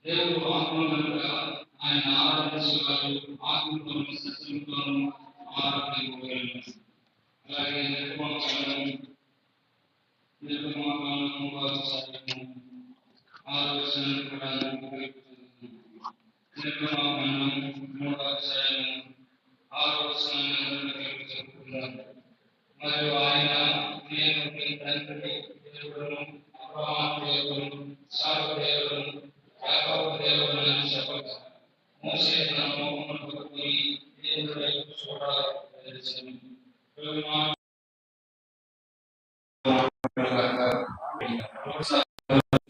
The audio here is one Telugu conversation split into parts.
దేవుడు ఆత్మలుగా ఆయన ఆరాధించేవారు ఆత్మతోను సత్యంతోను ఆరాధించగలరు. అలాగే నిర్మాణము ఆలోచన కూడా మరియు ఆయన నేను మీ తండ్రి దేవుడును అబ్రహాము దేవుడును ఇస్సాకు దేవుడును యాకోబు దేవుడును అని చెప్పగా మోషే తన మోహమును పట్టుకొని దేవుని వైపు చూడవలెను.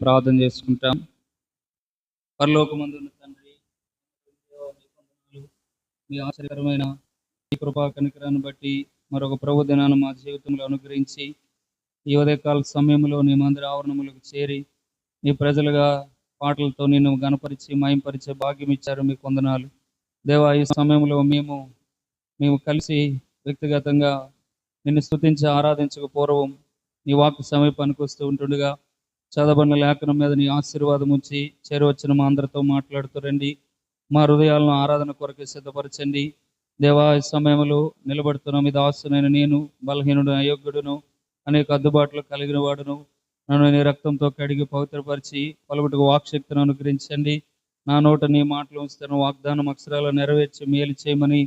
ప్రార్థన చేసుకుంటాం. పరలోకమందున్న తండ్రి, మీ ఆశ్చర్యకరమైన ఈ కృపా కనికరాన్ని బట్టి మరొక ప్రభు దినాన్ని మా జీవితంలో అనుగ్రహించి ఈ ఉదయకాల సమయంలో నీ మందిర ఆవరణములకు చేరి నీ ప్రజలుగా పాటలతో నిన్ను గణపరిచి మయంపరిచే భాగ్యం ఇచ్చారు. మీకు వందనాలు దేవా. ఈ సమయంలో మేము కలిసి వ్యక్తిగతంగా నిన్ను స్తుతించి ఆరాధించక పూర్వం నీ వాక్య సమీపానికి వస్తూ ఉంటుండగా చదవబడిన లేఖనం మీద నీ ఆశీర్వాదం ఉంచి చేరువచ్చిన మా అందరితో మాట్లాడుతూ రండి. మా హృదయాలను ఆరాధన కొరకు సిద్ధపరచండి దేవా. ఈ సమయంలో నిలబడుతున్న మీ దాసునైన నేను బలహీనుడు, అయోగ్యుడును, అనేక అద్దుబాట్లు కలిగిన వాడును. నన్ను నీ రక్తంతో కడిగి పవిత్రపరిచి పలుకుటకు వాక్శక్తిని అనుగ్రహించండి. నా నోట నీ మాటలు ఉంచుతున్న వాగ్దానం అక్షరాలు నెరవేర్చి మేలు చేయమని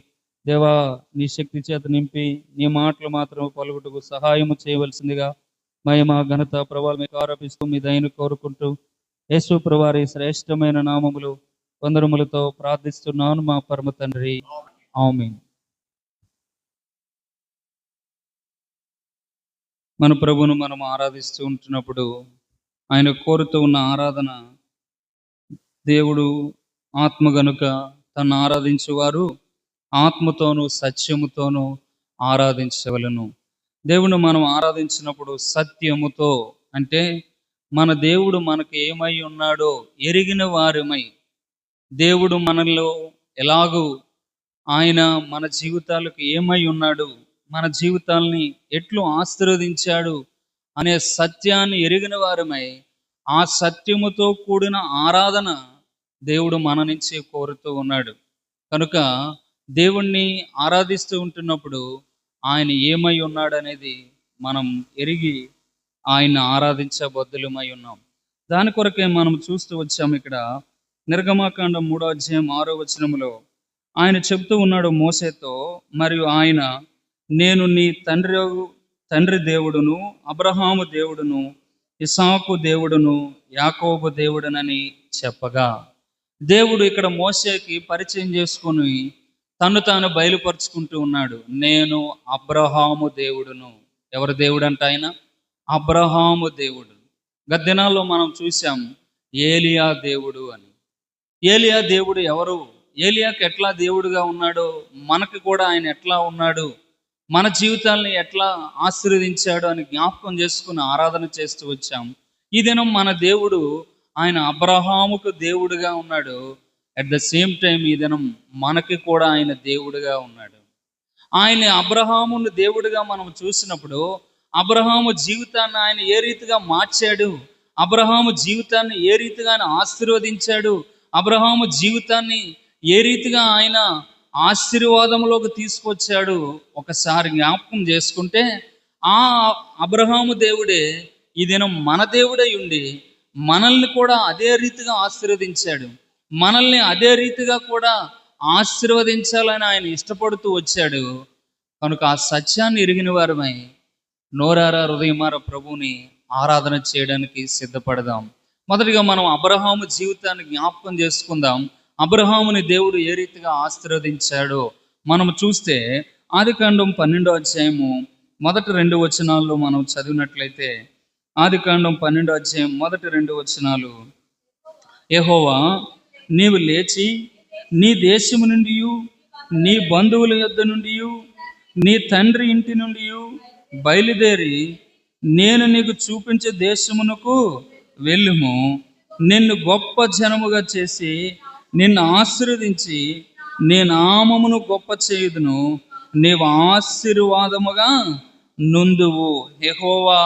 దేవా నీ శక్తి చేత నింపి నీ మాటలు మాత్రం పలుకుటకు సహాయము చేయవలసిందిగా మహిమ ఘనత ప్రభావం మీకు ఆరోపిస్తూ మీ దయను కోరుకుంటూ యేసు ప్రభువారి శ్రేష్టమైన నామములు వందనములతో ప్రార్థిస్తున్నాను మా పరమ తండ్రి, ఆమేన్. మన ప్రభువును మనం ఆరాధిస్తూ ఉంటున్నప్పుడు ఆయన కోరుతూ ఉన్న ఆరాధన, దేవుడు ఆత్మ గనుక తను ఆరాధించేవారు ఆత్మతోనూ సత్యముతోనూ ఆరాధించవలను. దేవుడు మనం ఆరాధించినప్పుడు సత్యముతో, అంటే మన దేవుడు మనకు ఏమై ఉన్నాడో ఎరిగిన వారమై, దేవుడు మనలో ఎలాగూ ఆయన మన జీవితాలకు ఏమై ఉన్నాడు, మన జీవితాల్ని ఎట్లు ఆశీర్వదించాడు అనే సత్యాన్ని ఎరిగిన వారమై ఆ సత్యముతో కూడిన ఆరాధన దేవుడు మన నుంచి కోరుతూ ఉన్నాడు. కనుక దేవుణ్ణి ఆరాధిస్తూ ఉంటున్నప్పుడు ఆయన ఏమై ఉన్నాడు అనేది మనం ఎరిగి ఆయన ఆరాధించబద్దులమై ఉన్నాం. దాని కొరకే మనం చూస్తూ వచ్చాము. ఇక్కడ నిర్గమాకాండం 3వ అధ్యాయం 6వ వచనములో ఆయన చెబుతూ ఉన్నాడు మోషేతో, మరియు ఆయన నేను నీ తండ్రి దేవుడును, అబ్రహాము దేవుడును, ఇస్సాకు దేవుడును, యాకోబు దేవుడునని చెప్పగా, దేవుడు ఇక్కడ మోషేకి పరిచయం చేసుకొని తను తాను బయలుపరుచుకుంటూ ఉన్నాడు. నేను అబ్రహాము దేవుడును. ఎవరి దేవుడు అంట ఆయన? అబ్రహాము దేవుడు. గద్దినాల్లో మనం చూసాం ఏలియా దేవుడు అని. ఏలియా దేవుడు ఎవరు? ఏలియాకి ఎట్లా దేవుడుగా ఉన్నాడో మనకు కూడా ఆయన ఎట్లా ఉన్నాడు, మన జీవితాల్ని ఎట్లా ఆశీర్వదించాడు అని జ్ఞాపకం చేసుకుని ఆరాధన చేస్తూ వచ్చాం. ఈ దినం మన దేవుడు ఆయన అబ్రహాముకు దేవుడుగా ఉన్నాడు. అట్ ద సేమ్ టైం ఈ దినం మనకి కూడా ఆయన దేవుడుగా ఉన్నాడు. ఆయన అబ్రహామును దేవుడుగా మనం చూసినప్పుడు అబ్రహాము జీవితాన్ని ఆయన ఏ రీతిగా మార్చాడు, అబ్రహాము జీవితాన్ని ఏ రీతిగా ఆయన ఆశీర్వదించాడు, అబ్రహాము జీవితాన్ని ఏ రీతిగా ఆయన ఆశీర్వాదంలోకి తీసుకొచ్చాడు ఒకసారి జ్ఞాపకం చేసుకుంటే, ఆ అబ్రహాము దేవుడే ఈ దినం మన దేవుడై ఉండి మనల్ని కూడా అదే రీతిగా ఆశీర్వదించాడు. మనల్ని అదే రీతిగా కూడా ఆశీర్వదించాలని ఆయన ఇష్టపడుతూ వచ్చాడు. కనుక ఆ సత్యాన్ని ఎరిగిన వారమై నోరారా హృదయమార ప్రభువుని ఆరాధన చేయడానికి సిద్ధపడదాం. మొదటిగా మనం అబ్రహాము జీవితాన్ని జ్ఞాపకం చేసుకుందాం. అబ్రహాముని దేవుడు ఏ రీతిగా ఆశీర్వదించాడో మనం చూస్తే ఆదికాండం 12వ అధ్యాయము మొదటి 2 వచనాల్లో మనం చదివినట్లయితే, ఆదికాండం 12వ అధ్యాయం మొదటి 2 వచనాలు, యెహోవా నీవు లేచి నీ దేశము నుండి, నీ బంధువుల యొద్ద నుండి, నీ తండ్రి ఇంటి నుండి బయలుదేరి నేను నీకు చూపించే దేశమునకు వెళ్ళుము. నిన్ను గొప్ప జనముగా చేసి నిన్ను ఆశీర్వదించి నీ నామమును గొప్ప చేయుదును, నీవు ఆశీర్వాదముగా నుందువు. యెహోవా,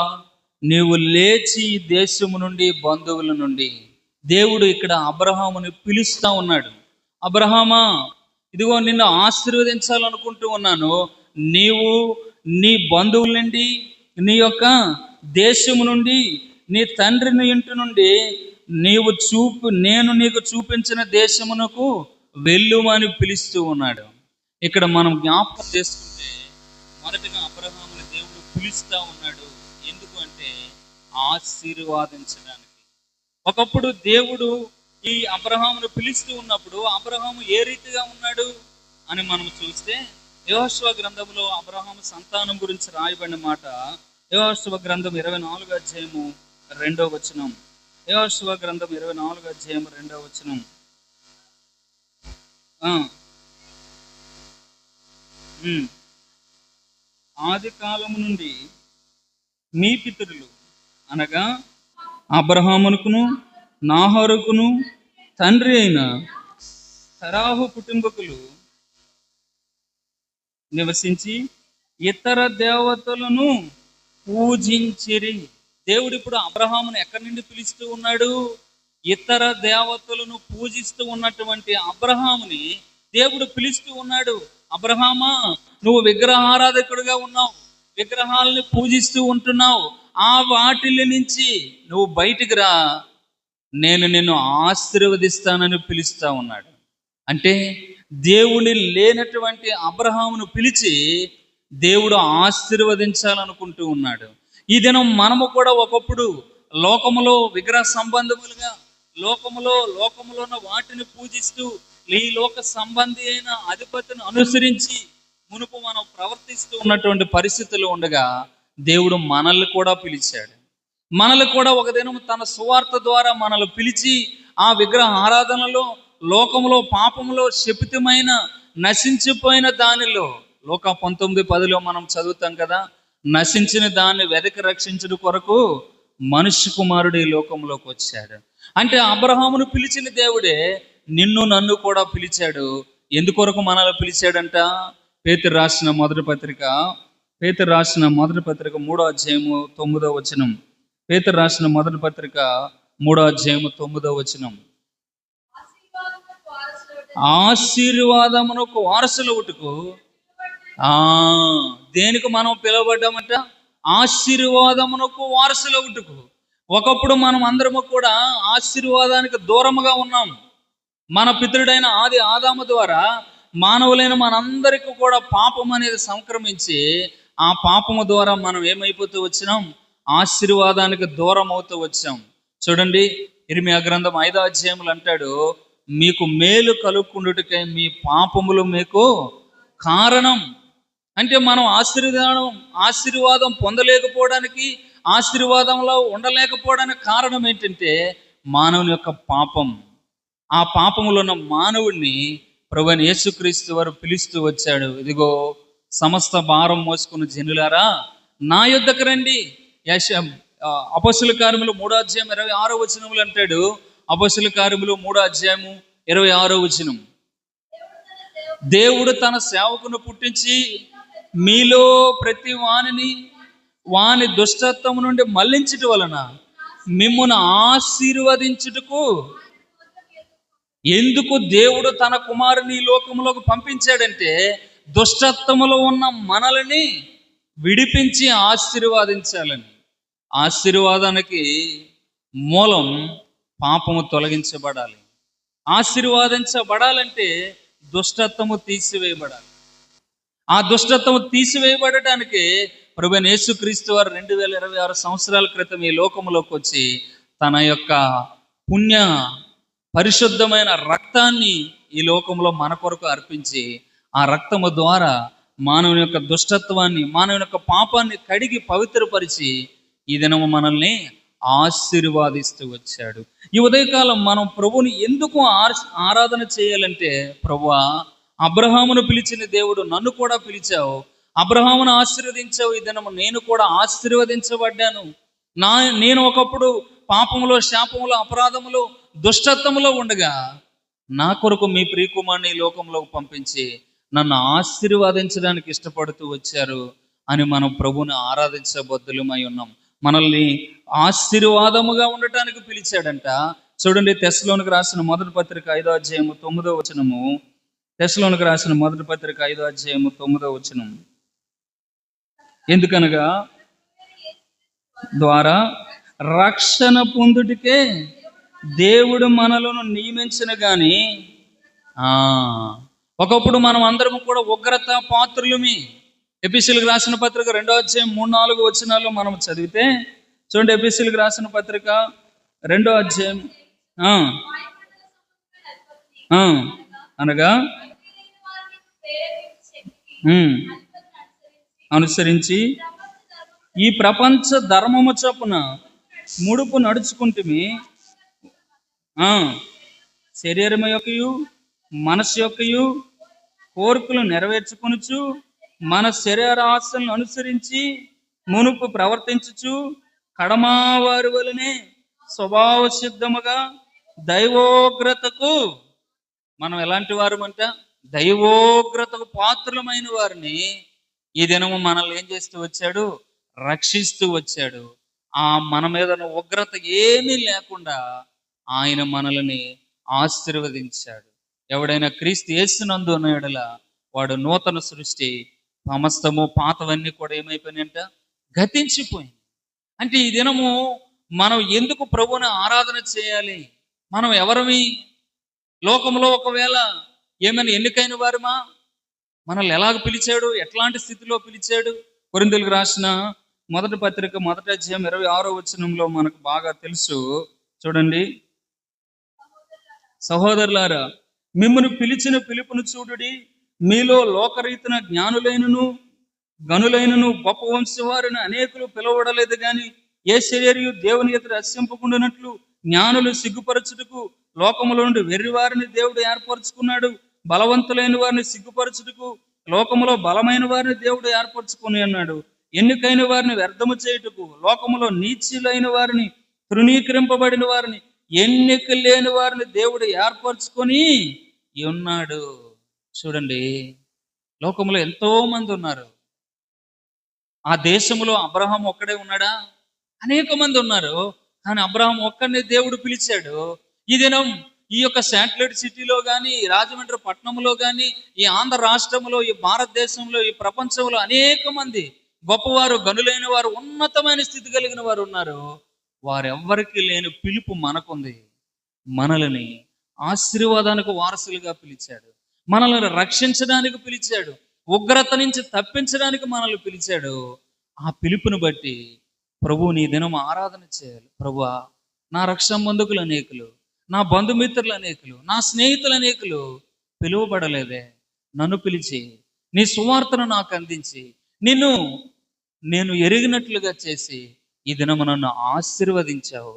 నీవు లేచి ఈ దేశము నుండి, బంధువుల నుండి. దేవుడు ఇక్కడ అబ్రహాముని పిలుస్తా ఉన్నాడు. అబ్రహామా, ఇదిగో నిన్ను ఆశీర్వదించాలనుకుంటూ ఉన్నాను. నీవు నీ బంధువుల నుండి, నీ యొక్క దేశము నుండి, నీ తండ్రిని ఇంటి నుండి నేను నీకు చూపించిన దేశమునకు వెళ్ళుమని పిలుస్తూ ఉన్నాడు. ఇక్కడ మనం జ్ఞాపకం చేసుకుంటే మొదటిగా అబ్రహాముని దేవుడు పిలుస్తా ఉన్నాడు. ఎందుకు అంటే ఆశీర్వాదించడానికి. ఒకప్పుడు దేవుడు ఈ అబ్రహామును పిలుస్తూ ఉన్నప్పుడు అబ్రహాము ఏ రీతిగా ఉన్నాడు అని మనం చూస్తే, యెహోషువ గ్రంథంలో అబ్రహాము సంతానం గురించి రాయబడిన మాట, యెహోషువ గ్రంథం 24వ అధ్యాయము 2వ వచనం. యెహోషువ గ్రంథం 24వ అధ్యాయం 2వ వచనం. ఆది కాలము నుండి మీ పితరులు అనగా అబ్రహామునకును నాహోరుకును తండ్రి అయిన తరాహు కుటుంబకులు నివసించి ఇతర దేవతలను పూజించిరి. దేవుడు ఇప్పుడు అబ్రహామును ఎక్కడి నుండి పిలుస్తూ ఉన్నాడు? ఇతర దేవతలను పూజిస్తూ ఉన్నటువంటి అబ్రహాముని దేవుడు పిలుస్తూ ఉన్నాడు. అబ్రహామా, నువ్వు విగ్రహారాధకుడిగా ఉన్నావు, విగ్రహాలని పూజిస్తూ ఉంటున్నావు, ఆ వాటిల నుంచి నువ్వు బయటికి రా, నేను నిన్ను ఆశీర్వదిస్తానని పిలుస్తా ఉన్నాడు. అంటే దేవుని లేనటువంటి అబ్రహామును పిలిచి దేవుడు ఆశీర్వదించాలనుకుంటూ ఉన్నాడు. ఈ దినం మనము కూడా ఒకప్పుడు లోకములో విగ్రహ సంబంధములుగా లోకములో ఉన్న వాటిని పూజిస్తూ ఈ లోక సంబంధి అయిన అధిపతిని అనుసరించి మునుపు మనం ప్రవర్తిస్తూ ఉన్నటువంటి పరిస్థితులు ఉండగా దేవుడు మనల్ని కూడా పిలిచాడు. మనల్ని కూడా ఒక దినం తన సువార్త ద్వారా మనల్ని పిలిచి ఆ విగ్రహ ఆరాధనలో, లోకములో, పాపములో, శపితమైన నశించిపోయిన దానిలో, లోక 19:10 మనం చదువుతాం కదా, నశించిన దాన్ని వెదకి రక్షించడం కొరకు మనుష్య కుమారుడు ఈ లోకంలోకి వచ్చాడు. అంటే అబ్రహామును పిలిచిన దేవుడే నిన్ను నన్ను కూడా పిలిచాడు. ఎందుకొరకు మనల్ని పిలిచాడంట? పేతురు రాసిన మొదటి పత్రిక 3వ అధ్యాయము 9వ వచనం. పేతురు రాసిన మొదటి పత్రిక 3వ అధ్యాయము 9వ వచనం. ఆశీర్వాదమునకు వారసులవుటకు. దేనికి మనం పిలువబడ్డామంట? ఆశీర్వాదమునకు వారసులవుటకు. ఒకప్పుడు మనం అందరము కూడా ఆశీర్వాదానికి దూరముగా ఉన్నాం. మన పితరుడైన ఆది ఆదాము ద్వారా మానవులైన మనందరికీ కూడా పాపం అనేది సంక్రమించి ఆ పాపము ద్వారా మనం ఏమైపోతూ వచ్చినాం? ఆశీర్వాదానికి దూరం అవుతూ వచ్చాం. చూడండి, ఇర్మియా గ్రంథం 5వ అధ్యాయములు అంటాడు, మీకు మేలు కలుగుకుండుటకై మీ పాపములు మీకు కారణం. అంటే మనం ఆశీర్వాదం పొందలేకపోవడానికి, ఆశీర్వాదంలో ఉండలేకపోవడానికి కారణం ఏంటంటే మానవుని యొక్క పాపం. ఆ పాపములో ఉన్న మానవుడిని ప్రభువైన యేసుక్రీస్తు వారు పిలుస్తూ వచ్చాడు. ఇదిగో సమస్త భారం మోసుకున్న జనులారా నా యొద్దకు రండి. అపొస్తలుల కార్యములు 3వ అధ్యాయం 26వ వచనములు అంటాడు. అపొస్తలుల కార్యములు 3వ అధ్యాయము 26వ వచనం. దేవుడు తన సేవకును పుట్టించి మీలో ప్రతి వాని దుష్టత్వము నుండి మళ్లించుట వలన మిమ్మును ఆశీర్వదించుటకు. ఎందుకు దేవుడు తన కుమారుని ఈ లోకములోకి పంపించాడంటే దుష్టత్వములో ఉన్న మనల్ని విడిపించి ఆశీర్వాదించాలని. ఆశీర్వాదానికి మూలం పాపము తొలగించబడాలి. ఆశీర్వాదించబడాలంటే దుష్టత్వము తీసివేయబడాలి. ఆ దుష్టత్వము తీసివేయబడటానికి ప్రభువైన యేసుక్రీస్తు వారు 2026 సంవత్సరాల క్రితం ఈ లోకములోకి వచ్చి తన యొక్క పుణ్య పరిశుద్ధమైన రక్తాన్ని ఈ లోకంలో మన కొరకు అర్పించి ఆ రక్తము ద్వారా మానవుని యొక్క దుష్టత్వాన్ని, మానవుని యొక్క పాపాన్ని కడిగి పవిత్రపరిచి ఈ దినము మనల్ని ఆశీర్వాదిస్తూ వచ్చాడు. ఈ ఉదయకాలం మనం ప్రభువుని ఎందుకు ఆరాధన చేయాలంటే, ప్రభువా, అబ్రహామును పిలిచిన దేవుడు నన్ను కూడా పిలిచావు, అబ్రహామును ఆశీర్వదించావు, ఈ దినము నేను కూడా ఆశీర్వదించబడ్డాను. నేను ఒకప్పుడు పాపములో, శాపములో, అపరాధములో, దుష్టత్వములో ఉండగా నా కొరకు మీ ప్రియకుమారుని ఈ లోకంలోకి పంపించి నన్ను ఆశీర్వాదించడానికి ఇష్టపడుతూ వచ్చారు అని మనం ప్రభువుని ఆరాధించే బద్దులమై ఉన్నాం. మనల్ని ఆశీర్వాదముగా ఉండటానికి పిలిచాడంట. చూడండి, తెస్సలోనికి రాసిన మొదటి పత్రిక 5వ అధ్యాయము 9వ వచనము. తెస్సలోనికి రాసిన మొదటి పత్రిక 5వ అధ్యాయము 9వ వచనం. ఎందుకనగా ద్వారా రక్షణ పొందుటికే దేవుడు మనలను నియమించిన గాని ఒకప్పుడు మనం అందరం కూడా ఉగ్రత పాత్రులమి. ఎపిసీలకు రాసిన పత్రిక 2వ అధ్యాయం 3-4 వచనాల్లో మనం చదివితే చూడండి, ఎపిసీలకు రాసిన పత్రిక 2వ అధ్యాయం అనగా అనుసరించి ఈ ప్రపంచ ధర్మము చొప్పున ముడుపు నడుచుకుంటుమి, శరీరము యొక్కయు మనసు యొక్కయు కోరికలు నెరవేర్చుకొనుచు మన శరీర ఆశలను అనుసరించి మునుపు ప్రవర్తించుచు కడమావారి వలనే స్వభావ సిద్ధముగా దైవోగ్రతకు, మనం ఎలాంటి వారు అంట, దైవోగ్రతకు పాత్రులమైన వారిని ఈ దినము మనల్ని ఏం చేస్తూ వచ్చాడు, రక్షిస్తూ వచ్చాడు. మన మీద ఉగ్రత ఏమీ లేకుండా ఆయన మనల్ని ఆశీర్వదించాడు. ఎవడైనా క్రీస్తు యేసునందు ఉన్న యెడల వాడు నూతన సృష్టి, సమస్తము పాతవన్నీ కూడా ఏమైపోయినాయంట, గతించిపోయింది. అంటే ఈ దినము మనం ఎందుకు ప్రభువుని ఆరాధన చేయాలి? మనం ఎవరమి? లోకంలో ఒకవేళ ఏమైనా ఎన్నికైన వారమా? మనల్ని ఎలాగ పిలిచాడు, ఎట్లాంటి స్థితిలో పిలిచాడు? కొరింథీయులకు రాసిన మొదటి పత్రిక 1వ అధ్యాయం 26వ వచనంలో మనకు బాగా తెలుసు. చూడండి, సహోదరులారా, మిమ్మును పిలిచిన పిలుపును చూడుడి. మీలో లోకరీతిన జ్ఞానులైనను గనులైనను గొప్ప వంశవారిని అనేకులు పిలువబడలేదు గాని ఏ శరీరయు దేవుని ఎదుట అస్సింపకుండానట్లు జ్ఞానులు సిగ్గుపరచుటకు లోకములో నుండి వెర్రివారిని దేవుడు ఏర్పరచుకున్నాడు. బలవంతులైన వారిని సిగ్గుపరచుటకు లోకములో బలమైన వారిని దేవుడు ఏర్పరచుకుని అన్నాడు. ఎన్నికైన వారిని వ్యర్థము చేయుటకు లోకములో నీచులైన వారిని, తృణీకరింపబడిన వారిని, ఎన్నిక లేని వారిని దేవుడు ఏర్పరచుకొని ఉన్నాడు. చూడండి, లోకంలో ఎంతో మంది ఉన్నారు. ఆ దేశంలో అబ్రహాం ఒక్కడే ఉన్నాడా? అనేక మంది ఉన్నారు. కానీ అబ్రహాం ఒక్కడిని దేవుడు పిలిచాడు. ఈ దినం ఈ యొక్క శాటిలైట్ సిటీలో కానీ, రాజమండ్రి పట్టణంలో కానీ, ఈ ఆంధ్ర రాష్ట్రంలో, ఈ భారతదేశంలో, ఈ ప్రపంచంలో అనేక మంది గొప్పవారు, గనులైన వారు, ఉన్నతమైన స్థితి కలిగిన వారు ఉన్నారు. వారెవ్వరికి లేని పిలుపు మనకుంది. మనల్ని ఆశీర్వాదానికి వారసులుగా పిలిచాడు. మనల్ని రక్షించడానికి పిలిచాడు. ఉగ్రత నుంచి తప్పించడానికి మనల్ని పిలిచాడు. ఆ పిలుపుని బట్టి ప్రభువుని ఈ దినం ఆరాధన చేయాలి. ప్రభువా, నా రక్షణ బంధుకులు అనేకులు, నా బంధుమిత్రులు అనేకులు, నా స్నేహితులు అనేకులు పిలువబడలేదే, నన్ను పిలిచి నీ సువార్తను నాకు అందించి నేను ఎరిగినట్లుగా చేసి ఈ దినము నన్ను ఆశీర్వదించావు.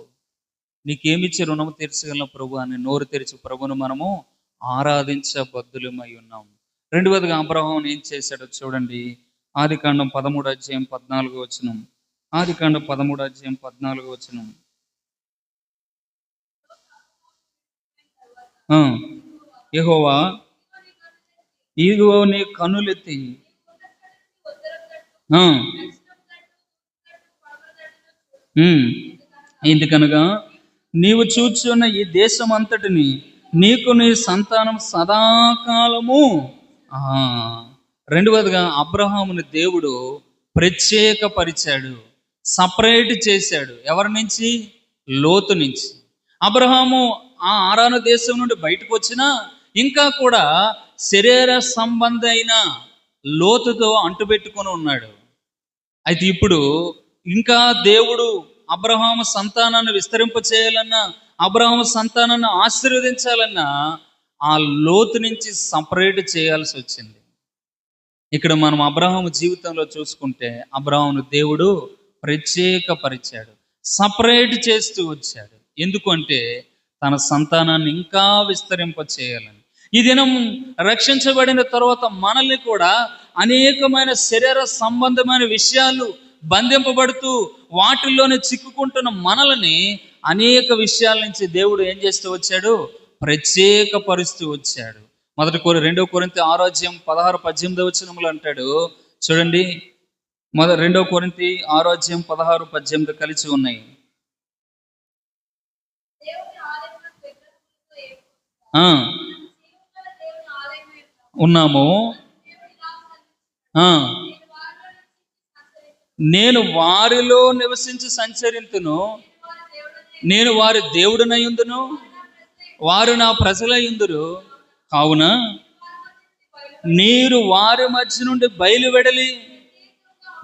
నీకేమిచ్చి రుణము తీర్చగలను ప్రభు అని నోరు తెరిచి ప్రభును మనము ఆరాధించబద్దులమై ఉన్నాం. రెండవదిగా అబ్రహాం ఏం చేశాడో చూడండి. ఆదికాండం 13వ అధ్యాయం 14వ వచనం. ఆదికాండం 13వ అధ్యాయం 14వ వచనం. యెహోవా, ఇదిగో నీ కన్నులెత్తి ఎందుకనగా నీవు చూచున్న ఈ దేశం అంతటిని నీకు నీ సంతానం సదాకాలము. రెండవదిగా అబ్రహాముని దేవుడు ప్రత్యేకపరిచాడు, సపరేట్ చేశాడు. ఎవరి నుంచి? లోతు నుంచి. అబ్రహాము ఆ ఆరాను దేశం నుండి బయటకు వచ్చినా ఇంకా కూడా శరీర సంబంధమైన లోతుతో అంటుపెట్టుకొని ఉన్నాడు. అయితే ఇప్పుడు ఇంకా దేవుడు అబ్రహాము సంతానాన్ని విస్తరింప చేయాలన్నా, అబ్రహాము సంతానాన్ని ఆశీర్వదించాలన్నా ఆ లోతు నుంచి సపరేట్ చేయాల్సి వచ్చింది. ఇక్కడ మనం అబ్రహాము జీవితంలో చూసుకుంటే అబ్రహామును దేవుడు ప్రత్యేకపరిచాడు, సపరేట్ చేస్తూ వచ్చాడు. ఎందుకంటే తన సంతానాన్ని ఇంకా విస్తరింప చేయాలని. ఈ దినం రక్షించబడిన తర్వాత మనల్ని కూడా అనేకమైన శరీర సంబంధమైన విషయాలు బంధింపబడుతూ వాటిల్లోనే చిక్కుకుంటున్న మనల్ని అనేక విషయాల నుంచి దేవుడు ఏం చేస్తూ వచ్చాడు? ప్రత్యేకపరుస్తూ వచ్చాడు. 2 కొరింథీ 6:16-18 అంటాడు చూడండి. 2 కొరింథీ 6:16-18 కలిసి ఉన్నాయి. ఉన్నాము. నేను వారిలో నివసించి సంచరింతును, నేను వారి దేవుడనయుందును, వారు నా ప్రజలయుందురు. కావున నీరు వారి మధ్య నుండి బయలువెడలి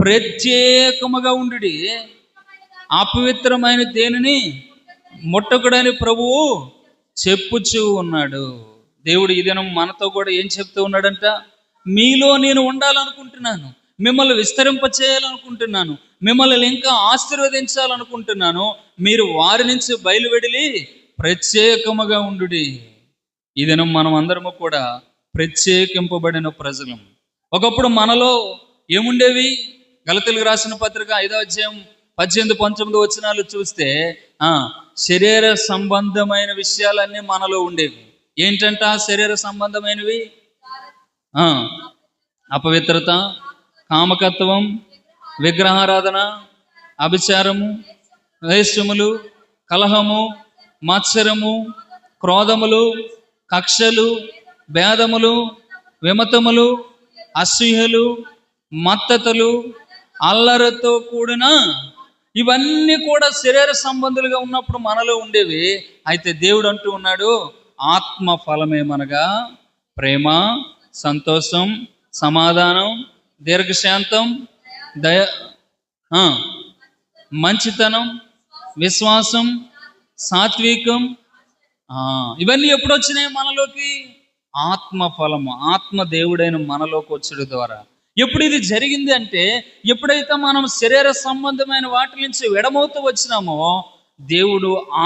ప్రత్యేకముగా ఉండుడి, అపవిత్రమైన దేనిని ముట్టకుడని ప్రభువు చెప్పుచూ ఉన్నాడు. దేవుడు ఈ దినం మనతో కూడా ఏం చెప్తూ ఉన్నాడంట? మీలో నేను ఉండాలనుకుంటున్నాను, మిమ్మల్ని విస్తరింప చేయాలనుకుంటున్నాను, మిమ్మల్ని ఇంకా ఆశీర్వదించాలనుకుంటున్నాను. మీరు వారి నుంచి బయలువెడలి ప్రత్యేకముగా ఉండుడి. ఈ దినం మనం అందరము కూడా ప్రత్యేకింపబడిన ప్రజలం. ఒకప్పుడు మనలో ఏముండేవి? గలతీయులకు రాసిన పత్రిక 5:18-19 చూస్తే శరీర సంబంధమైన విషయాలన్నీ మనలో ఉండేవి. ఏంటంట శరీర సంబంధమైనవి? అపవిత్రత, కామకత్వం, విగ్రహారాధన, అభిచారము, ద్వేషములు, కలహము, మత్సరము, క్రోధములు, కక్షలు, భేదములు, విమతములు, అసూయలు, మత్తతలు, అల్లరితో కూడిన ఇవన్నీ కూడా శరీర సంబంధులుగా ఉన్నప్పుడు మనలో ఉండేవి. అయితే దేవుడు అంటూ ఉన్నాడు, ఆత్మ ఫలమేమనగా ప్రేమ, సంతోషం, సమాధానం, దీర్ఘశాంతం, దయ, మంచితనం, విశ్వాసం, సాత్వికం. ఇవన్నీ ఎప్పుడు వచ్చినాయి మనలోకి? ఆత్మ ఫలము, ఆత్మ దేవుడైన మనలోకి వచ్చుడు ద్వారా. ఎప్పుడు ఇది జరిగింది అంటే, ఎప్పుడైతే మనం శరీర సంబంధమైన వాటి నుంచి విడమవుతూ వచ్చినామో,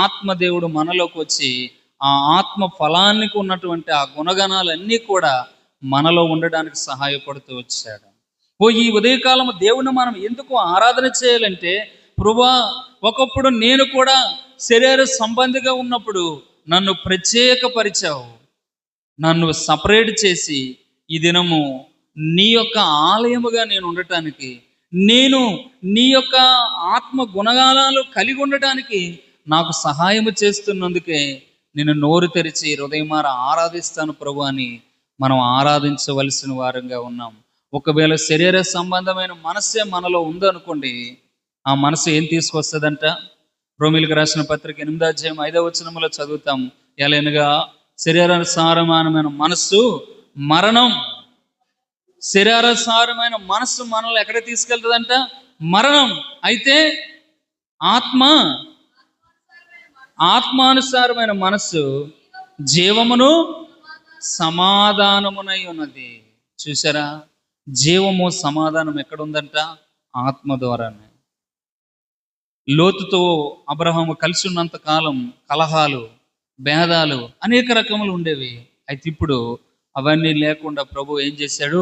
ఆత్మదేవుడు మనలోకి వచ్చి ఆ ఆత్మ ఫలానికి ఉన్నటువంటి ఆ గుణగణాలన్నీ కూడా మనలో ఉండడానికి సహాయపడుతూ వచ్చాడు. ఈ ఉదయకాలం దేవుని మనం ఎందుకు ఆరాధన చేయాలంటే, ప్రభువా, ఒకప్పుడు నేను కూడా శరీర సంబంధిగా ఉన్నప్పుడు నన్ను ప్రత్యేకపరిచావు, నన్ను సపరేట్ చేసి ఈ దినము నీ యొక్క ఆలయముగా నేను ఉండటానికి, నేను నీ యొక్క ఆత్మ గుణగానాలు కలిగి ఉండటానికి నాకు సహాయము చేస్తున్నందుకే నేను నోరు తెరిచి హృదయమార ఆరాధిస్తాను ప్రభు అని మనం ఆరాధించవలసిన వారంగా ఉన్నాం. ఒకవేళ శరీర సంబంధమైన మనస్సే మనలో ఉందనుకోండి, ఆ మనసు ఏం తీసుకొస్తుందంట? రోమీయులకు రాసిన పత్రిక 8:5 చదువుతాం. ఎలానగా శరీరానుసారమైన మనస్సు మరణం. శరీరానుసారమైన మనస్సు మనల్ని ఎక్కడ తీసుకెళ్తుందంట? మరణం. అయితే ఆత్మానుసారమైన మనస్సు జీవమును సమాధానమునై ఉన్నది. చూసారా? జీవము సమాధానం ఎక్కడుందంట? ఆత్మ ద్వారానే. లోతుతో అబ్రహాము కలిసి ఉన్నంత కాలం కలహాలు, భేదాలు, అనేక రకములు ఉండేవి. అయితే ఇప్పుడు అవన్నీ లేకుండా ప్రభు ఏం చేశాడు?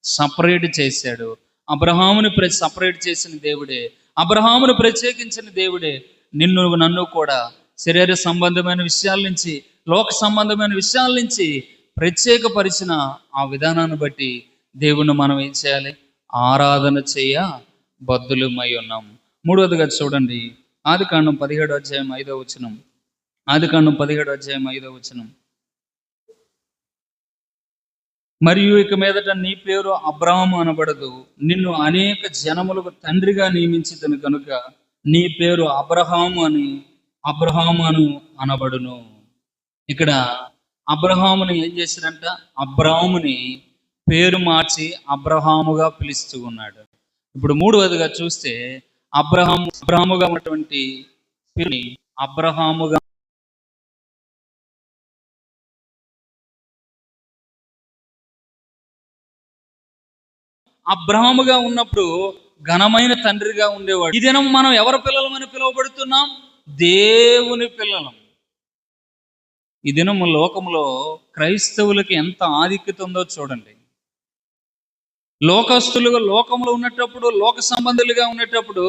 సపరేట్ చేశాడు. అబ్రహాముని సపరేట్ చేసిన దేవుడే, అబ్రహామును ప్రత్యేకించిన దేవుడే నన్ను కూడా శరీర సంబంధమైన విషయాల నుంచి, లోక సంబంధమైన విషయాల నుంచి ప్రత్యేకపరిచిన ఆ విధానాన్ని బట్టి దేవుణ్ణి మనం ఏం చేయాలి? ఆరాధన చేయ బద్ధులమై ఉన్నాం. మూడవదిగా చూడండి, ఆదికాండం 17:5. ఆదికాండం 17:5. మరియు ఇక మీదట నీ పేరు అబ్రాహాము అనబడదు, నిన్ను అనేక జనములకు తండ్రిగా నియమించితిని కనుక నీ పేరు అబ్రహాము అని అనబడును. ఇక్కడ అబ్రహాముని ఏం చేశారంట? అబ్రాహాముని పేరు మార్చి అబ్రహాముగా పిలుస్తూ ఉన్నాడు. ఇప్పుడు మూడవదిగా చూస్తే అబ్రహాముగా ఉన్నటువంటి పేరుని అబ్రహాముగా అబ్రహాముగా ఉన్నప్పుడు ఘనమైన తండ్రిగా ఉండేవాడు. ఈ దినం మనం ఎవరి పిల్లలమని పిలువబడుతున్నాం? దేవుని పిల్లలం. ఈ దినము లోకంలో క్రైస్తవులకి ఎంత ఆధిక్యత ఉందో చూడండి. లోకస్తులుగా లోకంలో ఉన్నప్పుడు, లోక సంబంధులుగా ఉండేటప్పుడు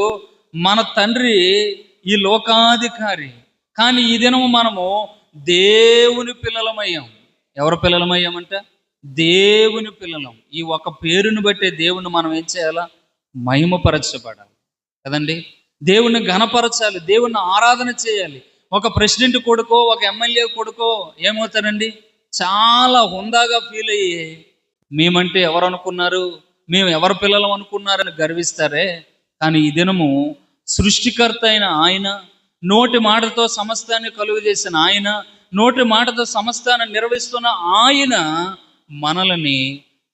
మన తండ్రి ఈ లోకాధికారి. కానీ ఈ దినము మనము దేవుని పిల్లలమయ్యాం. ఎవరు పిల్లలమయ్యామంట? దేవుని పిల్లలం. ఈ ఒక పేరుని బట్టే దేవుణ్ణి మనం ఏం చేయాలా? మహిమపరచబడాలి కదండి. దేవుణ్ణి ఘనపరచాలి, దేవుణ్ణి ఆరాధన చేయాలి. ఒక ప్రెసిడెంట్ కొడుకో, ఒక ఎమ్మెల్యే కొడుకో ఏమవుతారండి? చాలా హుందాగా ఫీల్ అయ్యి మేమంటే ఎవరు అనుకున్నారు, మేము ఎవరి పిల్లలం అనుకున్నారని గర్విస్తారే. కానీ ఈ దినము సృష్టికర్త అయిన ఆయన, నోటి మాటతో సమస్తాన్ని కలుగు చేసిన ఆయన, నోటి మాటతో సమస్తాన్ని నిర్వహిస్తున్న ఆయన మనల్ని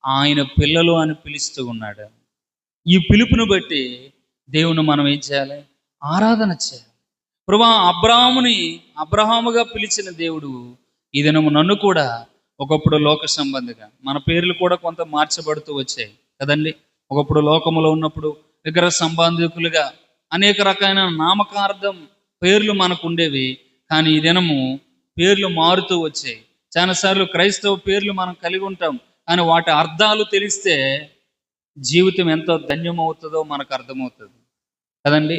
ఆయన పిల్లలు అని పిలుస్తూ ఉన్నాడు. ఈ పిలుపుని బట్టి దేవుని మనం ఏం చేయాలి? ఆరాధన చేయాలి. ప్రభువా, అబ్రహాముగా పిలిచిన దేవుడు ఈ దినము నన్ను కూడా ఒకప్పుడు లోక సంబంధిగా, మన పేర్లు కూడా కొంత మార్చబడుతూ వచ్చాయి కదండి. ఒకప్పుడు లోకములో ఉన్నప్పుడు విగ్రహ సంబంధికులుగా అనేక రకమైన నామకార్థం పేర్లు మనకు ఉండేవి. కానీ ఈ దినము పేర్లు మారుతూ వచ్చాయి. చాలాసార్లు క్రైస్తవ పేర్లు మనం కలిగి ఉంటాం, కానీ వాటి అర్థాలు తెలిస్తే జీవితం ఎంతో ధన్యమవుతుందో మనకు అర్థమవుతుంది కదండి.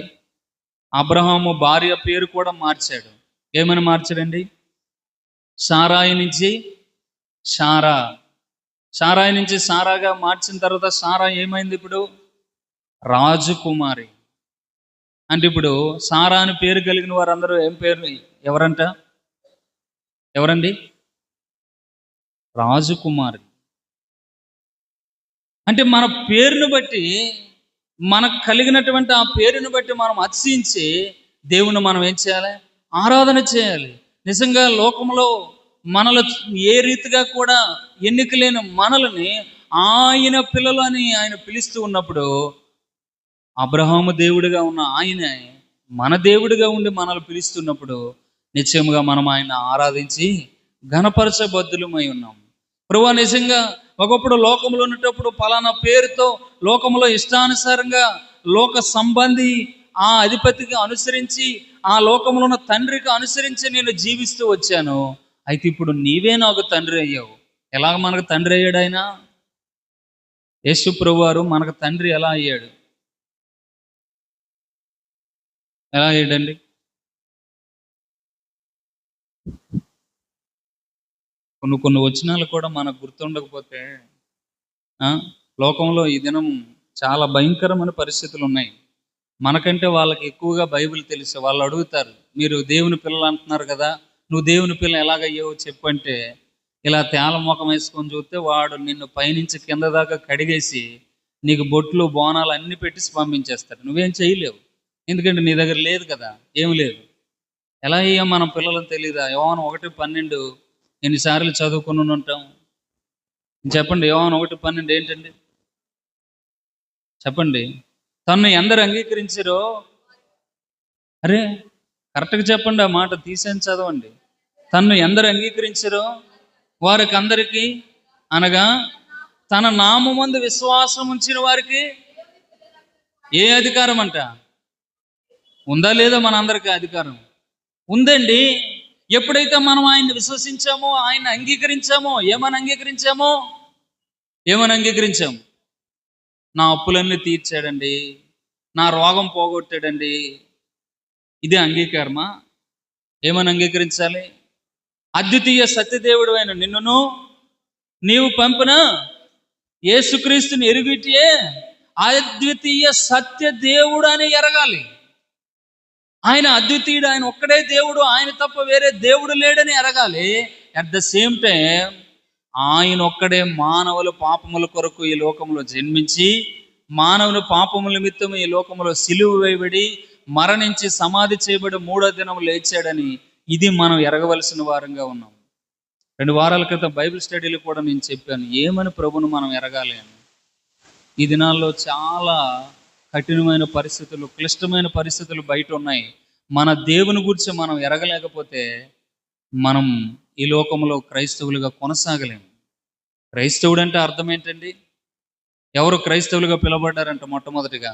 అబ్రహాము భార్య పేరు కూడా మార్చాడు. ఏమని మార్చాడండి? సారాయి నుంచి సారాయి నుంచి సారాగా మార్చిన తర్వాత సారా ఏమైంది? ఇప్పుడు రాజకుమారి. అంటే ఇప్పుడు సారా అని పేరు కలిగిన వారందరూ ఏం పేరు? ఎవరండి? రాజకుమారి. అంటే మన పేరును బట్టి, మనకు కలిగినటువంటి ఆ పేరును బట్టి మనం అతిశయించి దేవుని మనం ఏం చేయాలి? ఆరాధన చేయాలి. నిజంగా లోకంలో మనలో ఏ రీతిగా కూడా ఎన్నిక లేని మనల్ని ఆయన పిల్లలు అని ఆయన పిలుస్తూ ఉన్నప్పుడు, అబ్రహాము దేవుడిగా ఉన్న ఆయనే మన దేవుడిగా ఉండి మనల్ని పిలుస్తున్నప్పుడు నిశ్చయముగా మనం ఆయన ఆరాధించి ఘనపరచబద్దులమై ఉన్నాం. ప్రభువా, నిజంగా ఒకప్పుడు లోకంలో ఉన్నప్పుడు పలానా పేరుతో లోకంలో ఇష్టానుసారంగా లోక సంబంధి ఆ అధిపతికి అనుసరించి, ఆ లోకంలో ఉన్న తండ్రికి అనుసరించి నేను జీవిస్తూ వచ్చాను. అయితే ఇప్పుడు నీవే నాకు తండ్రి అయ్యావు. ఎలాగ మనకు తండ్రి అయ్యాడు ఆయన? యేసు ప్రభువారు మనకు తండ్రి ఎలా అయ్యాడు? ఎలా అయ్యాడండి? కొన్ని వచనాలు కూడా మనకు గుర్తుండకపోతే, లోకంలో ఈ దినం చాలా భయంకరమైన పరిస్థితులు ఉన్నాయి. మనకంటే వాళ్ళకి ఎక్కువగా బైబిల్ తెలుసు. వాళ్ళు అడుగుతారు, మీరు దేవుని పిల్లలు అంటున్నారు కదా, నువ్వు దేవుని పిల్ల ఎలాగయ్యావో చెప్పంటే, ఇలా తేల ముఖం వేసుకొని చూస్తే వాడు నిన్ను పైనుంచి కింద దాకా కడిగేసి నీకు బొట్లు బోనాలు అన్ని పెట్టి పంపించేస్తాడు. నువ్వేం చేయలేవు, ఎందుకంటే నీ దగ్గర లేదు కదా, ఏమి లేదు. ఎలా అయ్యా మనం పిల్లలను తెలియదా? యోహాను 1:12 ఎన్నిసార్లు చదువుకుని ఉంటాం చెప్పండి. యోహాను 1:12 ఏంటండి? చెప్పండి. తన్ను ఎందరు అంగీకరించారో, అరే కరెక్ట్గా చెప్పండి, ఆ మాట తీసేని చదవండి. తన్ను ఎందరు అంగీకరించారో వారికి అందరికీ, అనగా తన నామమందు విశ్వాసం ఉంచిన వారికి ఏ అధికారం అంట? ఉందా లేదా? మన అందరికీ అధికారం ఉందండి. ఎప్పుడైతే మనం ఆయన్ని విశ్వసించామో, ఆయన అంగీకరించామో, ఏమని అంగీకరించాము? నా అప్పులన్నీ తీర్చాడండి, నా రోగం పోగొట్టాడండి. ఇదే అంగీకారమా? ఏమని అంగీకరించాలి? అద్వితీయ సత్యదేవుడు అయిన నిన్నును నీవు పంపిన యేసుక్రీస్తుని ఎరుగుటే అద్వితీయ సత్యదేవుడు అని ఎరగాలి. ఆయన అద్వితీయుడు, ఆయన ఒక్కడే దేవుడు, ఆయన తప్ప వేరే దేవుడు లేడని ఎరగాలి. అట్ ద సేమ్ టైం ఆయన ఒక్కడే మానవుల పాపముల కొరకు ఈ లోకంలో జన్మించి, మానవుని పాపముల నిమిత్తం ఈ లోకంలో సిలువ వేయబడి, మరణించి సమాధి చేయబడి 3వ దినం లేచాడని ఇది మనం ఎరగవలసిన వారంగా ఉన్నాం. 2 వారాల క్రితం బైబిల్ స్టడీలో కూడా నేను చెప్పాను, ఏమని ప్రభును మనం ఎరగాలి అని. ఈ దినాల్లో చాలా కఠినమైన పరిస్థితులు, క్లిష్టమైన పరిస్థితులు బయట ఉన్నాయి. మన దేవుని గురించి మనం ఎరగలేకపోతే మనం ఈ లోకంలో క్రైస్తవులుగా కొనసాగలేము. క్రైస్తవుడు అంటే అర్థం ఏంటండి? ఎవరు క్రైస్తవులుగా పిలువబడ్డారంట? మొట్టమొదటిగా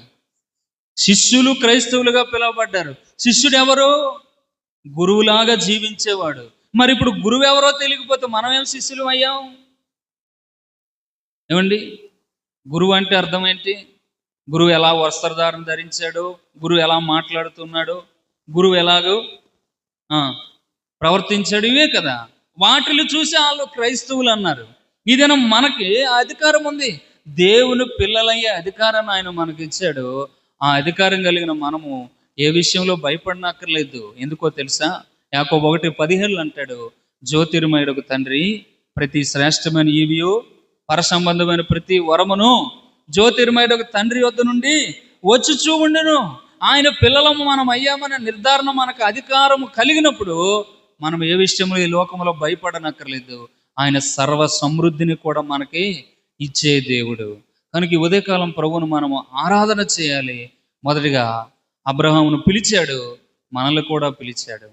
శిష్యులు క్రైస్తవులుగా పిలువబడ్డారు. శిష్యుడు ఎవరు? గురువులాగా జీవించేవాడు. మరి ఇప్పుడు గురువు ఎవరో తెలియకపోతే మనం ఏం శిష్యులు అయ్యాం? ఏమండి, గురువు అంటే అర్థం ఏంటి? గురువు ఎలా వస్త్రధారణ ధరించాడు, గురువు ఎలా మాట్లాడుతున్నాడు, గురువు ఎలాగో ప్రవర్తించాడు, ఇవే కదా. వాటిని చూసి వాళ్ళు క్రైస్తవులు అన్నారు. ఈ దినం మనకి ఆ అధికారం ఉంది. దేవుని పిల్లలయ్యే అధికారాన్ని ఆయన మనకి ఇచ్చాడు. ఆ అధికారం కలిగిన మనము ఏ విషయంలో భయపడనక్కర్లేదు. ఎందుకో తెలుసా? యాకోబు 1:17 అంటాడు, జ్యోతిర్మయుడకు తండ్రి ప్రతి శ్రేష్టమైన ఈవియు పర సంబంధమైన ప్రతి వరమును జ్యోతిర్మయుడకు తండ్రి వద్ద నుండి వచ్చుచూ ఉండెను. ఆయన పిల్లలము మనం అయ్యామనే నిర్ధారణ మనకు అధికారము కలిగినప్పుడు మనం ఏ విషయంలో ఈ లోకంలో భయపడనక్కర్లేదు. ఆయన సర్వ సమృద్ధిని కూడా మనకి ఇచ్చే దేవుడు. కనుక ఈ ఉదయకాలం ప్రభువును మనము ఆరాధన చేయాలి. మొదటిగా అబ్రహామును పిలిచాడు, మనల్ని కూడా పిలిచాడు.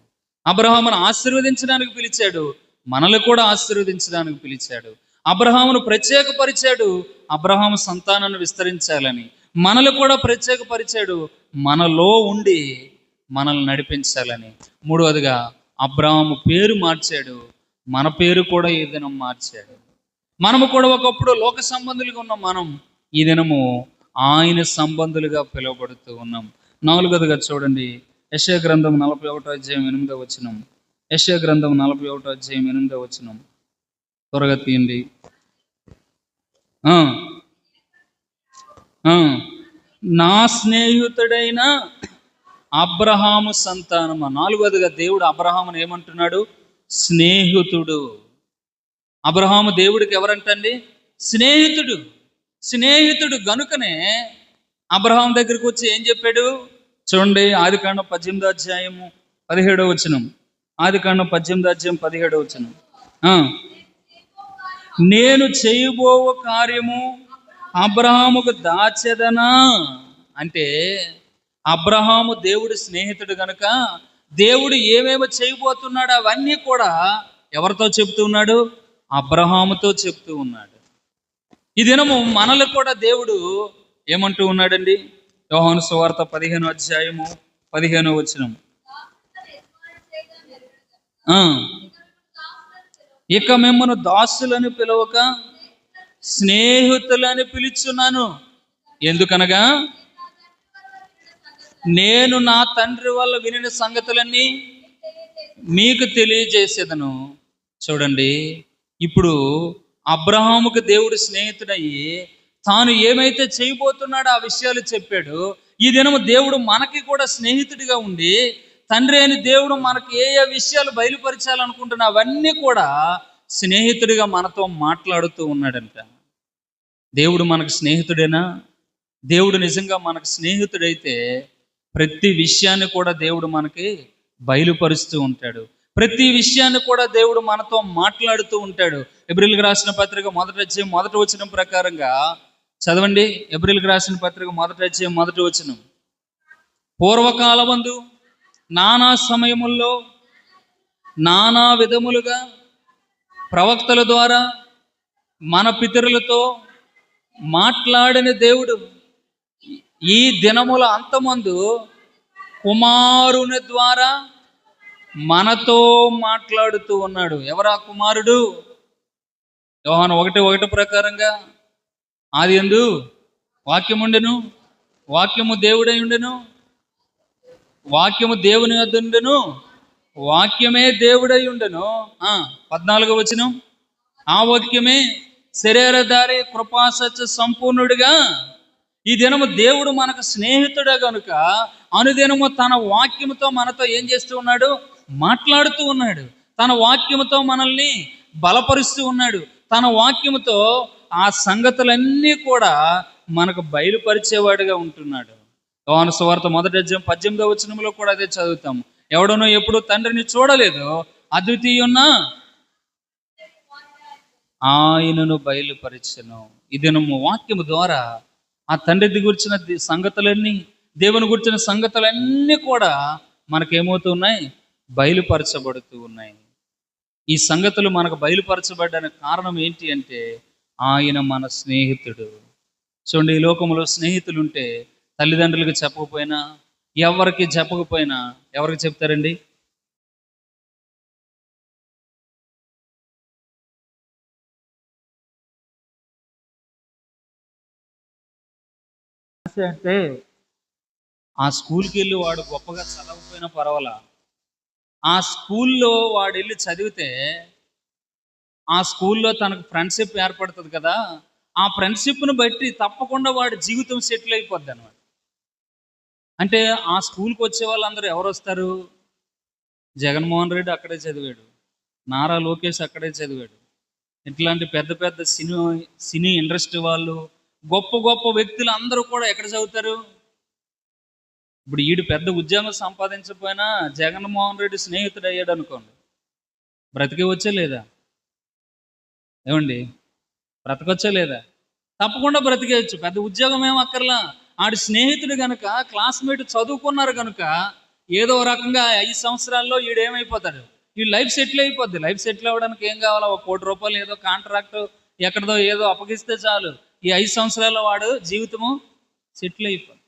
అబ్రహామును ఆశీర్వదించడానికి పిలిచాడు, మనల్ని కూడా ఆశీర్వదించడానికి పిలిచాడు. అబ్రహామును ప్రత్యేకపరిచాడు, అబ్రహాము సంతానాన్ని విస్తరించాలని. మనల్ని కూడా ప్రత్యేకపరిచాడు, మనలో ఉండి మనల్ని నడిపించాలని. మూడవదిగా అబ్రహాము పేరు మార్చాడు, మన పేరు కూడా ఈ దినం మార్చాడు. మనము కూడా ఒకప్పుడు లోక సంబంధులుగా ఉన్నాం, మనం ఈ దినము ఆయన సంబంధులుగా పిలువబడుతూ ఉన్నాం. నాలుగవదిగా చూడండి, యెషయా గ్రంథం 41:8. యెషయా గ్రంథం 41:8. త్వరగా తీయండి. నా స్నేహితుడైన అబ్రహాము సంతానమా. నాలుగవదిగా దేవుడు అబ్రహామును ఏమంటున్నాడు? స్నేహితుడు. అబ్రహాము దేవుడికి ఎవరంటండి? స్నేహితుడు. స్నేహితుడు గనుకనే అబ్రహాం దగ్గరికి వచ్చి ఏం చెప్పాడు చూడండి. ఆదికాండం 18:17. ఆదికాండం 18:17. నేను చేయబో కార్యము అబ్రహాముకు దాచెదనా. అంటే అబ్రహాము దేవుడి స్నేహితుడు గనుక దేవుడు ఏమేమో చేయబోతున్నాడు అవన్నీ కూడా ఎవరితో చెప్తూ ఉన్నాడు? అబ్రహాముతో చెప్తూ ఉన్నాడు. ఈ దినము మనల్ని కూడా దేవుడు ఏమంటూ ఉన్నాడండి? యోహాను సువార్త 15:15. ఇక మిమ్మను దాసులని పిలవక స్నేహితులని పిలుచున్నాను. ఎందుకనగా నేను నా తండ్రి వల్ల వినిన సంగతులన్నీ మీకు తెలియజేసేదను. చూడండి, ఇప్పుడు అబ్రహాముకు దేవుడు స్నేహితుడయ్యి తాను ఏమైతే చేయబోతున్నాడో ఆ విషయాలు చెప్పాడు. ఈ దినము దేవుడు మనకి కూడా స్నేహితుడిగా ఉండి తండ్రి అని దేవుడు మనకి ఏ ఏ విషయాలు బయలుపరచాలనుకుంటున్నా అవన్నీ కూడా స్నేహితుడిగా మనతో మాట్లాడుతూ ఉన్నాడంట. దేవుడు మనకు స్నేహితుడేనా? దేవుడు నిజంగా మనకు స్నేహితుడైతే ప్రతి విషయాన్ని కూడా దేవుడు మనకి బయలుపరుస్తూ ఉంటాడు. ప్రతి విషయాన్ని కూడా దేవుడు మనతో మాట్లాడుతూ ఉంటాడు. ఎబ్రిల్కి రాసిన పత్రిక 1:1 ప్రకారంగా చదవండి. ఎబ్రిల్కి రాసిన పత్రిక 1:1. పూర్వకాలమందు నానా సమయముల్లో నానా విధములుగా ప్రవక్తల ద్వారా మన పితరులతో మాట్లాడిన దేవుడు ఈ దినముల అంతమందు కుమారుని ద్వారా మనతో మాట్లాడుతూ ఉన్నాడు. ఎవరా కుమారుడు? యోహాను 1:1 ప్రకారంగా ఆదియందు వాక్యముండెను, వాక్యము దేవుడై ఉండెను, వాక్యము దేవుని వద్ద ఉండెను, వాక్యమే దేవుడై ఉండెను. 14 ఆ వాక్యమే శరీరధారి కృపాసత్య సంపూర్ణుడిగా. ఈ దినము దేవుడు మనకు స్నేహితుడే గనుక అనుదినము తన వాక్యముతో మనతో ఏం చేస్తూ ఉన్నాడు? మాట్లాడుతూ ఉన్నాడు. తన వాక్యముతో మనల్ని బలపరుస్తూ ఉన్నాడు. తన వాక్యముతో ఆ సంగతులన్నీ కూడా మనకు బయలుపరిచేవాడిగా ఉంటున్నాడు. యోహాను సువార్త 1:18 కూడా అదే చదువుతాము. ఎవడనో ఎప్పుడు తండ్రిని చూడలేదు, అద్వితీయున్న ఆయనను బయలుపరిచెను. ఈ దినము వాక్యము ద్వారా ఆ తండ్రి గురించిన సంగతులన్నీ, దేవుని గురించిన సంగతులన్నీ కూడా మనకేమవుతున్నాయి? బయలుపరచబడుతూ ఉన్నాయి. ఈ సంగతులు మనకు బయలుపరచబడ్డానికి కారణం ఏంటి అంటే ఆయన మన స్నేహితుడు. చూడండి, ఈ లోకంలో స్నేహితులు ఉంటే తల్లిదండ్రులకు చెప్పకపోయినా, ఎవరికి చెప్పకపోయినా ఎవరికి చెప్తారండి? అంటే ఆ స్కూల్కి వెళ్ళి వాడు గొప్పగా చదవకపోయినా పర్వాలా, ఆ స్కూల్లో వాడు వెళ్ళి చదివితే ఆ స్కూల్లో తనకు ఫ్రెండ్షిప్ ఏర్పడుతుంది కదా, ఆ ఫ్రెండ్షిప్ను బట్టి తప్పకుండా వాడి జీవితం సెటిల్ అయిపోద్ది అనమాట. అంటే ఆ స్కూల్కి వచ్చే వాళ్ళందరూ ఎవరు వస్తారు? జగన్మోహన్ రెడ్డి అక్కడే చదివాడు, నారా లోకేష్ అక్కడే చదివాడు, ఇట్లాంటి పెద్ద పెద్ద సినీ ఇండస్ట్రీ వాళ్ళు, గొప్ప గొప్ప వ్యక్తులు అందరూ కూడా ఎక్కడ చదువుతారు? ఇప్పుడు ఈడు పెద్ద ఉద్యోగం సంపాదించకపోయినా జగన్మోహన్ రెడ్డి స్నేహితుడు అయ్యాడు అనుకోండి, బ్రతికే వచ్చే లేదా? ఏమండి, బ్రతకొచ్చా లేదా? తప్పకుండా బ్రతికేయచ్చు, పెద్ద ఉద్యోగం ఏం అక్కర్లా. ఆడి స్నేహితుడు కనుక, క్లాస్మేట్ చదువుకున్నారు కనుక ఏదో రకంగా 5 సంవత్సరాల్లో ఈడేమైపోతాడు, ఈ లైఫ్ సెటిల్ అయిపోద్ది. లైఫ్ సెటిల్ అవ్వడానికి ఏం కావాలో, ₹1 కోటి ఏదో కాంట్రాక్ట్ ఎక్కడదో ఏదో అప్పగిస్తే చాలు, ఈ 5 సంవత్సరాల్లో వాడు జీవితము సెటిల్ అయిపోద్ది.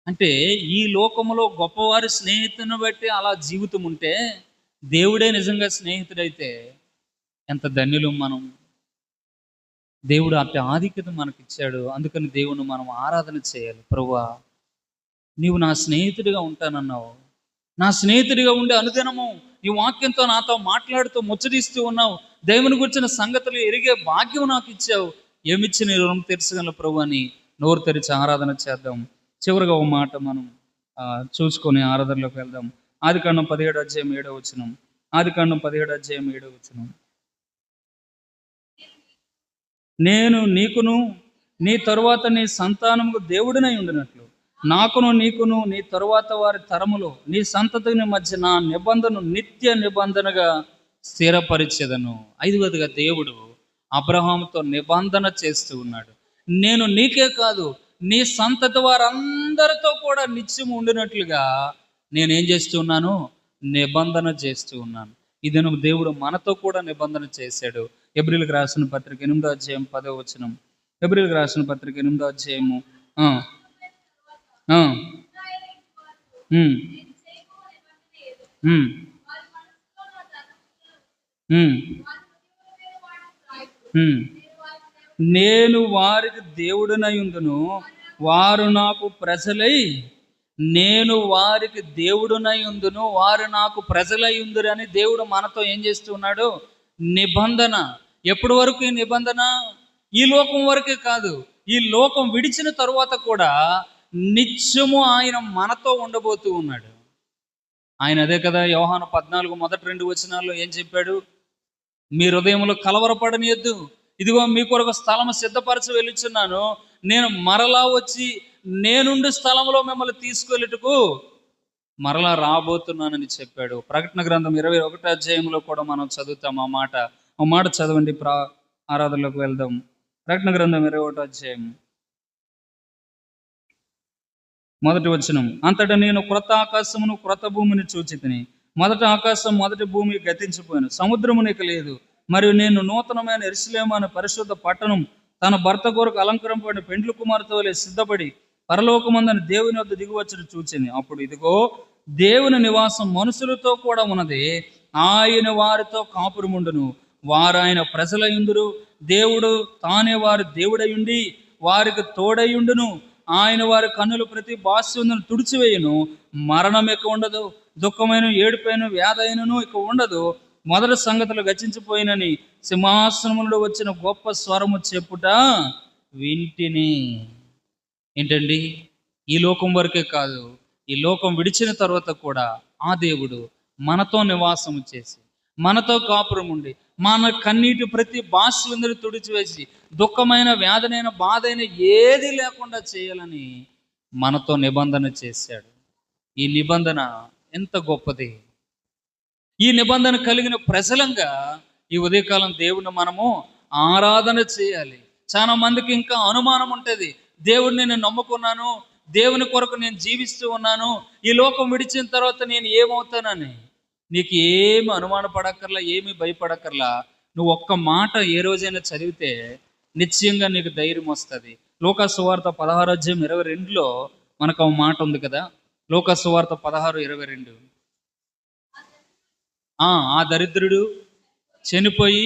అంటే ఈ లోకములో గొప్పవారి స్నేహితుని బట్టి అలా జీవితం ఉంటే, దేవుడే నిజంగా స్నేహితుడైతే ఎంత ధన్యులు మనం. దేవుడు అట్టి ఆధిక్యత మనకిచ్చాడు. అందుకని దేవుని మనం ఆరాధన చేయాలి. ప్రభువా, నీవు నా స్నేహితుడిగా ఉంటానన్నావు, నా స్నేహితుడిగా ఉండే అనుదినము నీ వాక్యంతో నాతో మాట్లాడుతూ ముచ్చటిస్తూ ఉన్నావు, దేవుని గురించిన సంగతులు ఎరిగే భాగ్యం నాకు ఇచ్చావు, ఏమిచ్చి నీ రుణం తీర్చగల ప్రభు అని నోరు తెరిచి ఆరాధన చేద్దాం. చివరిగా ఒక మాట మనం చూసుకొని ఆరాధనలోకి వెళ్దాం. ఆదికాండం 17:7 ఆదికాండం 17:7 నేను నీకును నీ తరువాత నీ సంతానముకు దేవుడినై ఉండినట్లు, నాకును నీకును నీ తరువాత వారి తరములో నీ సంతతిని మధ్య నా నిబంధన నిత్య నిబంధనగా స్థిరపరిచెదను. 5వదిగా దేవుడు అబ్రహాముతో నిబంధన చేస్తూ ఉన్నాడు. నేను నీకే కాదు, నీ సంతతి వారందరితో కూడా నిత్యం ఉండినట్లుగా నేనేం చేస్తూ ఉన్నాను? నిబంధన చేస్తూ ఉన్నాను. ఇది దేవుడు మనతో కూడా నిబంధన చేశాడు. హెబ్రీయులకు రాసిన పత్రిక 8:10. హెబ్రీయులకు రాసిన పత్రిక 8:10. నేను వారికి దేవుడినై ఉండును, వారు నాకు ప్రజలై, నేను వారికి దేవుడునై ఉందును, వారు నాకు ప్రజలై ఉందురని దేవుడు మనతో ఏం చేస్తూ ఉన్నాడు? నిబంధన. ఎప్పటి వరకు ఈ నిబంధన? ఈ లోకం వరకే కాదు, ఈ లోకం విడిచిన తరువాత కూడా నిత్యము ఆయన మనతో ఉండబోతూ ఉన్నాడు. ఆయన అదే కదా యోహాను 14 మొదటి 2 వచనాల్లో ఏం చెప్పాడు? మీ హృదయంలో కలవరపడనియద్దు, ఇదిగో మీ కొరకు స్థలము సిద్ధపరచ వెళ్ళుచున్నాను, నేను మరలా వచ్చి నేనుండి స్థలంలో మిమ్మల్ని తీసుకెళ్ళుటకు మరలా రాబోతున్నానని చెప్పాడు. ప్రకటన గ్రంథం 21 కూడా మనం చదువుతాం ఆ మాట చదవండి, ఆరాధనలోకి వెళ్దాం. ప్రకటన గ్రంథం 21 మొదటి వచనం. అంతటా నేను క్రొత్త ఆకాశమును క్రొత్త భూమిని చూచితిని, మొదటి ఆకాశం మొదటి భూమి గతించిపోయాను, సముద్రమునికి లేదు. మరియు నేను నూతనమైన యెరూషలేము అనే పరిశుద్ధ పట్టణం తన భర్త కొరకు అలంకరింపబడిన పెండ్లి కుమార్తె వలె సిద్ధపడి పరలోకమందని దేవుని వద్ద దిగువచ్చును చూచింది. అప్పుడు ఇదిగో దేవుని నివాసం మనుషులతో కూడా ఉన్నది, ఆయన వారితో కాపురముండును, వారు ఆయన ప్రజలయుందురు, దేవుడు తానే వారి దేవుడయుండి వారికి తోడయుండును, ఆయన వారి కన్నులు ప్రతి బాస్యందును తుడిచివేయును, మరణం ఇక ఉండదు, దుఃఖమైన ఏడుపైన వ్యాధైనను ఇక ఉండదు, మొదటి సంగతులు గతించిపోయినని సింహాసనములో వచ్చిన గొప్ప స్వరము చెప్పుట వింటిని. ఏంటండి? ఈ లోకం వరకే కాదు, ఈ లోకం విడిచిన తర్వాత కూడా ఆ దేవుడు మనతో నివాసము చేసి, మనతో కాపురం ఉండి, మన కన్నీటి ప్రతి బాష్యందరూ తుడిచివేసి, దుఃఖమైన వ్యాధనైన బాధైన ఏది లేకుండా చేయాలని మనతో నిబంధన చేశాడు. ఈ నిబంధన ఎంత గొప్పది! ఈ నిబంధన కలిగిన ప్రజలంగా ఈ ఉదయకాలం దేవుని మనము ఆరాధన చేయాలి. చాలా మందికి ఇంకా అనుమానం ఉంటుంది, దేవుడిని నేను నమ్ముకున్నాను, దేవుని కొరకు నేను జీవిస్తూ ఉన్నాను, ఈ లోకం విడిచిన తర్వాత నేను ఏమవుతానని. నీకు ఏమి అనుమాన పడక్కర్లా, ఏమి భయపడక్కర్లా. నువ్వు ఒక్క మాట ఏ రోజైనా చదివితే నిశ్చయంగా నీకు ధైర్యం వస్తుంది. లూకా సువార్త 16:22 మనకు ఒక మాట ఉంది కదా. లూకా సువార్త 16:22. ఆ దరిద్రుడు చనిపోయి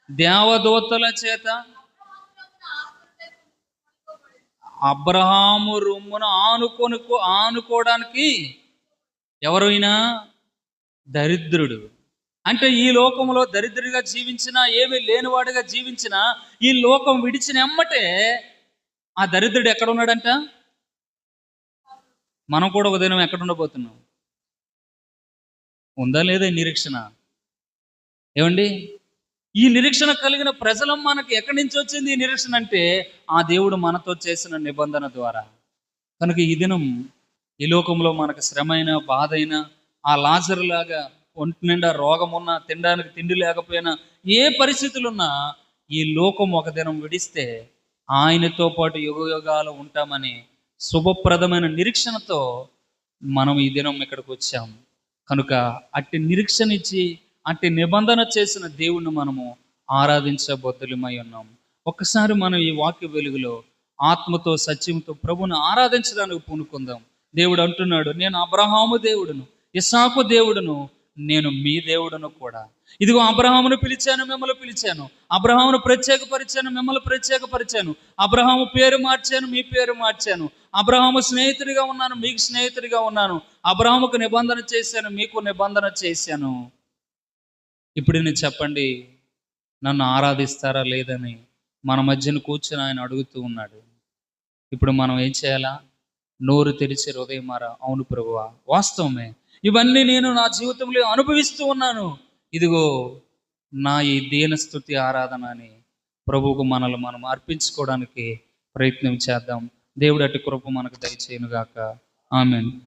దేవదూతల చేత అబ్రహాము రొమ్మున ఆనుకోవడానికి ఎవరైనా దరిద్రుడు. అంటే ఈ లోకంలో దరిద్రుడిగా జీవించినా, ఏమీ లేనివాడిగా జీవించినా, ఈ లోకం విడిచిన ఎమ్మటే ఆ దరిద్రుడు ఎక్కడ ఉన్నాడంట? మనం కూడా ఒక దినం ఎక్కడ ఉండబోతున్నాం? ఉందా లేదా ఈ నిరీక్షణ? ఏమండి, ఈ నిరీక్షణ కలిగిన ప్రజలం మనకి ఎక్కడి నుంచి వచ్చింది ఈ నిరీక్షణ అంటే, ఆ దేవుడు మనతో చేసిన నిబంధన ద్వారా. కనుక ఈ దినం ఈ లోకంలో మనకు శ్రమైన, బాధైన, ఆ లాజరులాగా ఒంటి నిండా రోగం ఉన్నా, తినడానికి తిండి లేకపోయినా, ఏ పరిస్థితులున్నా ఈ లోకం ఒక దినం విడిస్తే ఆయనతో పాటు యుగయుగాలు ఉంటామని శుభప్రదమైన నిరీక్షణతో మనం ఈ దినం ఇక్కడికి వచ్చాం. కనుక అట్టి నిరీక్షణ ఇచ్చి అట్టి నిబంధన చేసిన దేవుణ్ణి మనము ఆరాధించబద్దులమై ఉన్నాం. ఒక్కసారి మనం ఈ వాక్య వెలుగులో ఆత్మతో సత్యంతో ప్రభువును ఆరాధించడానికి పూనుకుందాం. దేవుడు అంటున్నాడు, నేను అబ్రహాము దేవుడును, ఇస్సాకు దేవుడును, నేను మీ దేవుడును కూడా. ఇదిగో అబ్రహామును పిలిచాను, మిమ్మల్ని పిలిచాను. అబ్రహామును ప్రత్యేకపరిచాను, మిమ్మల్ని ప్రత్యేకపరిచాను. అబ్రహాము పేరు మార్చాను, మీ పేరు మార్చాను. అబ్రహాము స్నేహితుడిగా ఉన్నాను, మీకు స్నేహితుడిగా ఉన్నాను. అబ్రహాముకు నిబంధన చేశాను, మీకు నిబంధన చేశాను. ఇప్పుడు నేను చెప్పండి, నన్ను ఆరాధిస్తారా లేదని మన మధ్యన కూర్చొని ఆయన అడుగుతూ ఉన్నాడు. ఇప్పుడు మనం ఏం చేయాలా? నోరు తెరిచి హృదయమారా, అవును ప్రభువా, వాస్తవమే, ఇవన్నీ నేను నా జీవితంలో అనుభవిస్తూ ఉన్నాను. ఇదిగో నా ఈ దీనస్తుతి ఆరాధన అని ప్రభువుకు మనల్ని మనం అర్పించుకోవడానికి ప్రయత్నం చేద్దాం. దేవుడు అట్టి కృప మనకు దయచేయునుగాక. ఆమేన్.